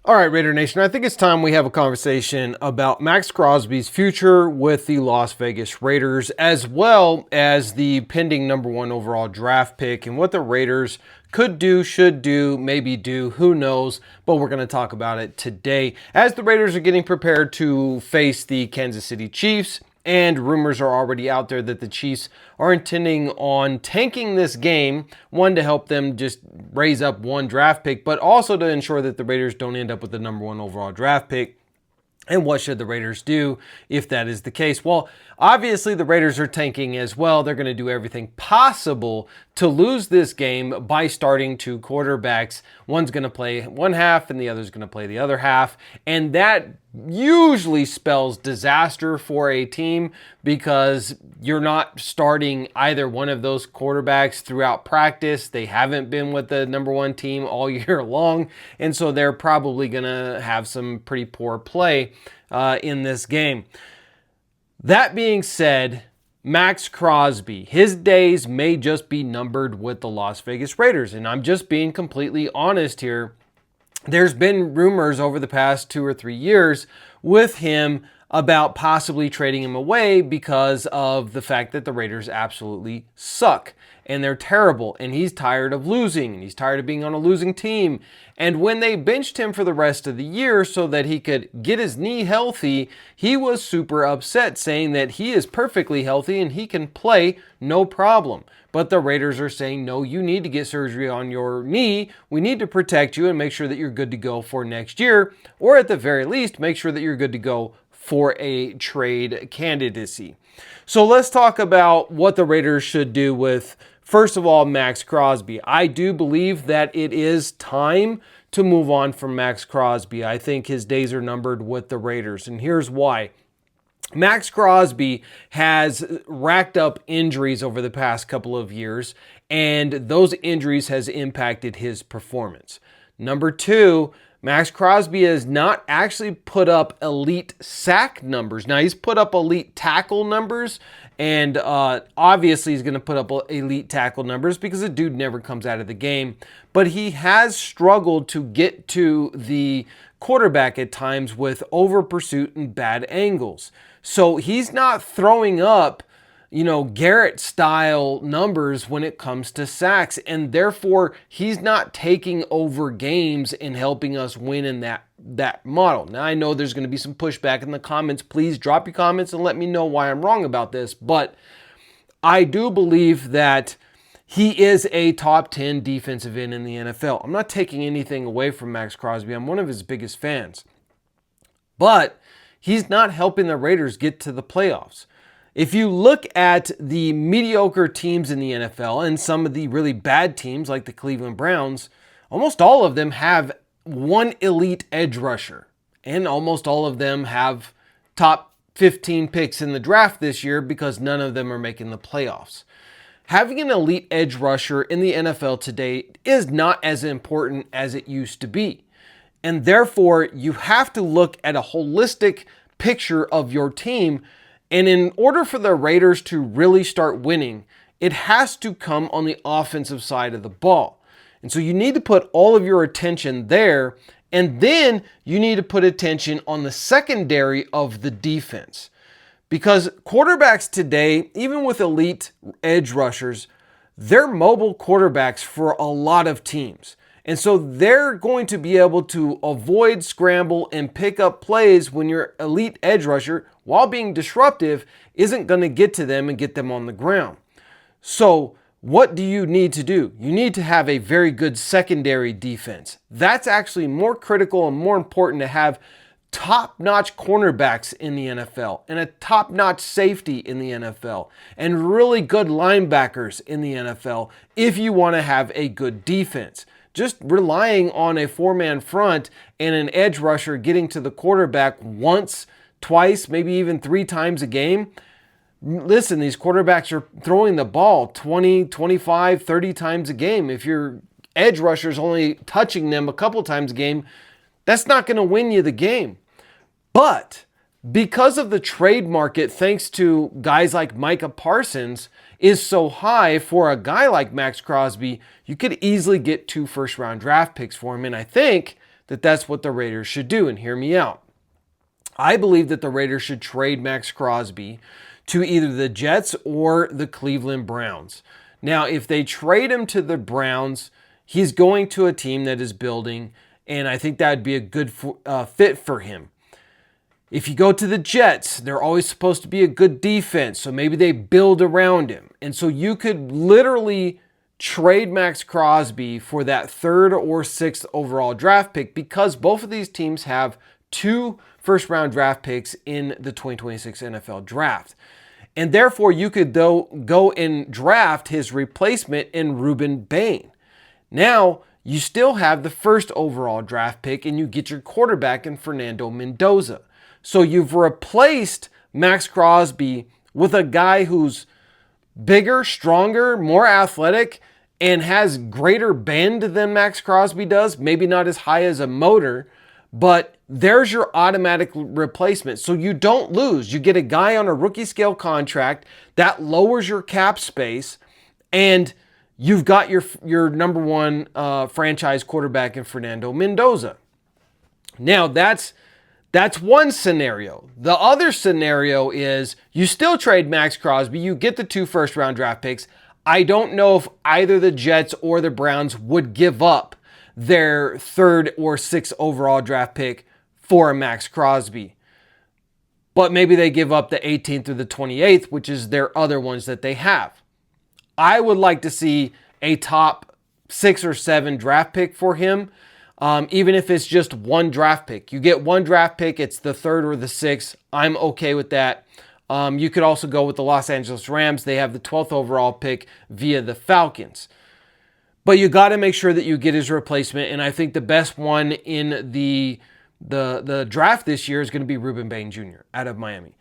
All right, Raider Nation, I think it's time we have a conversation about Maxx Crosby's future with the Las Vegas Raiders, as well as the pending #1 overall draft pick and what the Raiders could do, should do, maybe do, who knows, but we're going to talk about it today as the Raiders are getting prepared to face the Kansas City Chiefs. And rumors are already out there that the Chiefs are intending on tanking this game, one, to help them just raise up one draft pick, but also to ensure that the Raiders don't end up with the #1 overall draft pick. And what should the Raiders do if that is the case? Well, obviously the Raiders are tanking as well. They're going to do everything possible to lose this game by starting two quarterbacks. One's going to play one half and the other's going to play the other half. And that usually spells disaster for a team because you're not starting either one of those quarterbacks throughout practice. They haven't been with the #1 team all year long, and so they're probably going to have some pretty poor play in this game. That being said, Maxx Crosby, his days may just be numbered with the Las Vegas Raiders, and I'm just being completely honest here. There's been rumors over the past 2 or 3 years with him about possibly trading him away because of the fact that the Raiders absolutely suck and they're terrible and he's tired of losing and he's tired of being on a losing team. And when they benched him for the rest of the year so that he could get his knee healthy, he was super upset, saying that he is perfectly healthy and he can play no problem. But the Raiders are saying, no, you need to get surgery on your knee. We need to protect you and make sure that you're good to go for next year, or at the very least, make sure that you're good to go for a trade candidacy. So let's talk about what the Raiders should do with, first of all, Maxx Crosby. I do believe that it is time to move on from Maxx Crosby. I think his days are numbered with the Raiders, and here's why. Maxx Crosby has racked up injuries over the past couple of years, and those injuries has impacted his performance. Number two, Maxx Crosby has not actually put up elite sack numbers. Now, he's put up elite tackle numbers, and obviously he's going to put up elite tackle numbers because the dude never comes out of the game. But he has struggled to get to the quarterback at times with over pursuit and bad angles. So he's not throwing up, Garrett style numbers when it comes to sacks, and therefore he's not taking over games and helping us win in that model. Now, I know there's going to be some pushback in the comments. Please drop your comments and let me know why I'm wrong about this, but I do believe that he is a top 10 defensive end in the NFL. I'm not taking anything away from Maxx Crosby. I'm one of his biggest fans. But he's not helping the Raiders get to the playoffs. If you look at the mediocre teams in the NFL and some of the really bad teams like the Cleveland Browns, almost all of them have one elite edge rusher. And almost all of them have top 15 picks in the draft this year because none of them are making the playoffs. Having an elite edge rusher in the NFL today is not as important as it used to be. And therefore, you have to look at a holistic picture of your team. And in order for the Raiders to really start winning, it has to come on the offensive side of the ball. And so you need to put all of your attention there. And then you need to put attention on the secondary of the defense. Because quarterbacks today, even with elite edge rushers, they're mobile quarterbacks for a lot of teams. And so they're going to be able to avoid, scramble, and pick up plays when your elite edge rusher, while being disruptive, isn't going to get to them and get them on the ground. So what do you need to do? You need to have a very good secondary defense. That's actually more critical and more important to have top-notch cornerbacks in the NFL and a top-notch safety in the NFL and really good linebackers in the NFL if you want to have a good defense. Just relying on a four-man front and an edge rusher getting to the quarterback once, twice, maybe even 3 times a game. Listen, these quarterbacks are throwing the ball 20, 25, 30 times a game. If your edge rusher is only touching them a couple times a game, that's not going to win you the game. But because of the trade market, thanks to guys like Micah Parsons, is so high for a guy like Maxx Crosby, you could easily get 2 first-round draft picks for him. And I think that that's what the Raiders should do, and hear me out. I believe that the Raiders should trade Maxx Crosby to either the Jets or the Cleveland Browns. Now, if they trade him to the Browns, he's going to a team that is building, and I think that would be a good fit for him. If you go to the Jets, they're always supposed to be a good defense, so maybe they build around him. And so you could literally trade Maxx Crosby for that 3rd or 6th overall draft pick, because both of these teams have 2 first-round draft picks in the 2026 NFL Draft. And therefore, you could go and draft his replacement in Ruben Bain. Now, you still have the 1st overall draft pick, and you get your quarterback in Fernando Mendoza. So you've replaced Maxx Crosby with a guy who's bigger, stronger, more athletic, and has greater bend than Maxx Crosby does. Maybe not as high as a motor, but there's your automatic replacement. So you don't lose. You get a guy on a rookie scale contract that lowers your cap space, and you've got your number 1 franchise quarterback in Fernando Mendoza. Now, that's one scenario. The other scenario is you still trade Maxx Crosby. You get the 2 first-round draft picks. I don't know if either the Jets or the Browns would give up their 3rd or 6th overall draft pick for a Maxx Crosby. But maybe they give up the 18th or the 28th, which is their other ones that they have. I would like to see a top 6 or 7 draft pick for him, even if it's just 1 draft pick. You get 1 draft pick, it's the 3rd or the 6th. I'm okay with that. You could also go with the Los Angeles Rams. They have the 12th overall pick via the Falcons. But you got to make sure that you get his replacement, and I think the best one in the draft this year is going to be Ruben Bain Jr. out of Miami.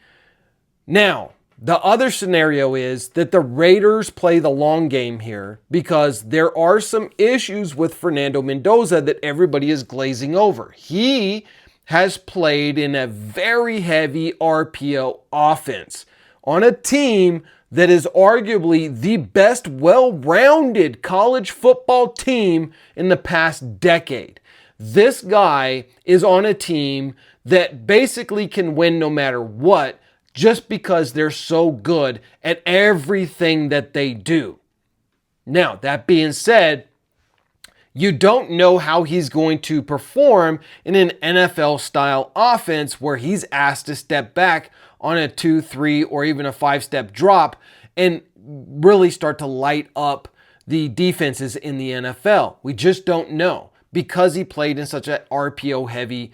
Now, the other scenario is that the Raiders play the long game here, because there are some issues with Fernando Mendoza that everybody is glazing over. He has played in a very heavy RPO offense on a team that is arguably the best well-rounded college football team in the past decade. This guy is on a team that basically can win no matter what, just because they're so good at everything that they do. Now, that being said, you don't know how he's going to perform in an NFL-style offense where he's asked to step back on a 2, 3, or even a 5-step drop and really start to light up the defenses in the NFL. We just don't know, because he played in such an RPO-heavy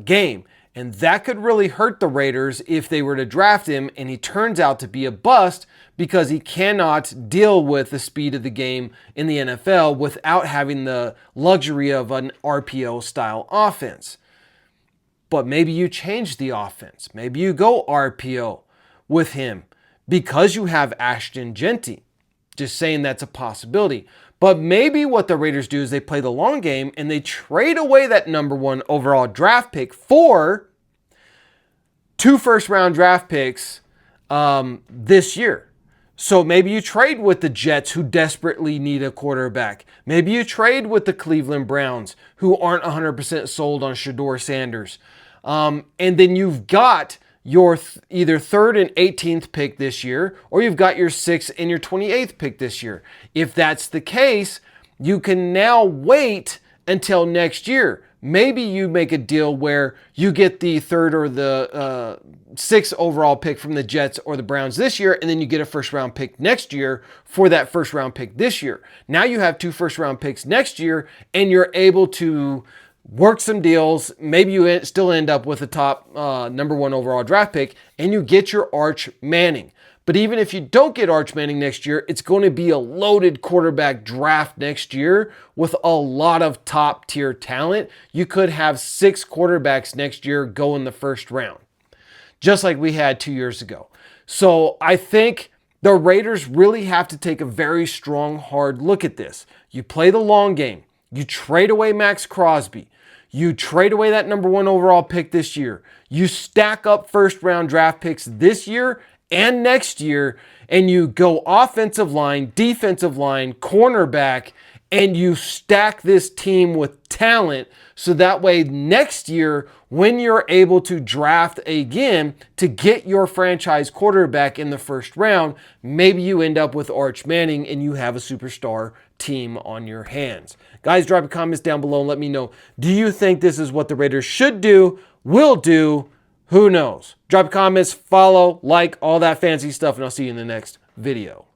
game. And that could really hurt the Raiders if they were to draft him and he turns out to be a bust, because he cannot deal with the speed of the game in the NFL without having the luxury of an RPO-style offense. But maybe you change the offense. Maybe you go RPO with him because you have Ashton Genty. Just saying that's a possibility. But maybe what the Raiders do is they play the long game and they trade away that number 1 overall draft pick for 2 first-round draft picks this year. So maybe you trade with the Jets, who desperately need a quarterback. Maybe you trade with the Cleveland Browns, who aren't 100% sold on Shedeur Sanders. And then you've got your either 3rd and 18th pick this year, or you've got your 6th and your 28th pick this year. If that's the case, you can now wait until next year. Maybe you make a deal where you get the 3rd or the 6th overall pick from the Jets or the Browns this year, and then you get a 1st-round pick next year for that 1st-round pick this year. Now you have 2 1st-round picks next year, and you're able to work some deals. Maybe you still end up with a top number 1 overall draft pick, and you get your Arch Manning. But even if you don't get Arch Manning next year, it's going to be a loaded quarterback draft next year with a lot of top tier talent. You could have 6 quarterbacks next year go in the 1st round, just like we had 2 years ago. So I think the Raiders really have to take a very strong, hard look at this. You play the long game. You trade away Maxx Crosby. You trade away that number 1 overall pick this year. You stack up 1st-round draft picks this year and next year, and you go offensive line, defensive line, cornerback, and you stack this team with talent so that way next year when you're able to draft again to get your franchise quarterback in the first round, maybe you end up with Arch Manning and you have a superstar team on your hands. Guys, drop your comments down below and let me know, do you think this is what the Raiders should do, will do? Who knows? Drop your comments, follow, like, all that fancy stuff, and I'll see you in the next video.